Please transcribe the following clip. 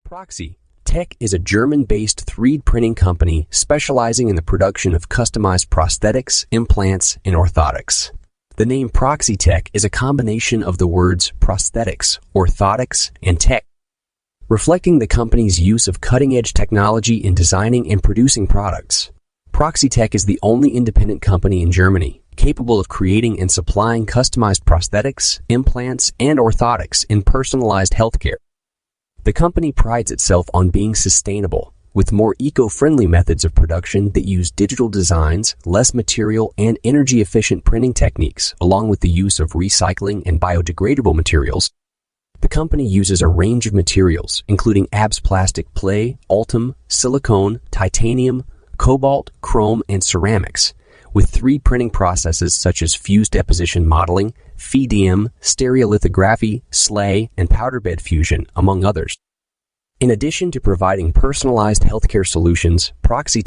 Proxi-Tech is a German-based 3D printing company specializing in the production of customized prosthetics, implants, and orthotics. The name Proxi-Tech is a combination of the words prosthetics, orthotics, and tech, reflecting the company's use of cutting-edge technology in designing and producing products. Proxi-Tech is the only independent company in Germany capable of creating and supplying customized prosthetics, implants, and orthotics in personalized healthcare. The company prides itself on being sustainable, with more eco-friendly methods of production that use digital designs, less material, and energy-efficient printing techniques, along with the use of recycling and biodegradable materials. The company uses a range of materials, including ABS plastic play, Ultem, silicone, titanium, cobalt-chrome, and ceramics, with 3D printing processes such as Fused Deposition Modeling, FDM, Stereolithography, SLAY, and powder bed fusion, among others. In addition to providing personalized healthcare solutions, Proxi-Tech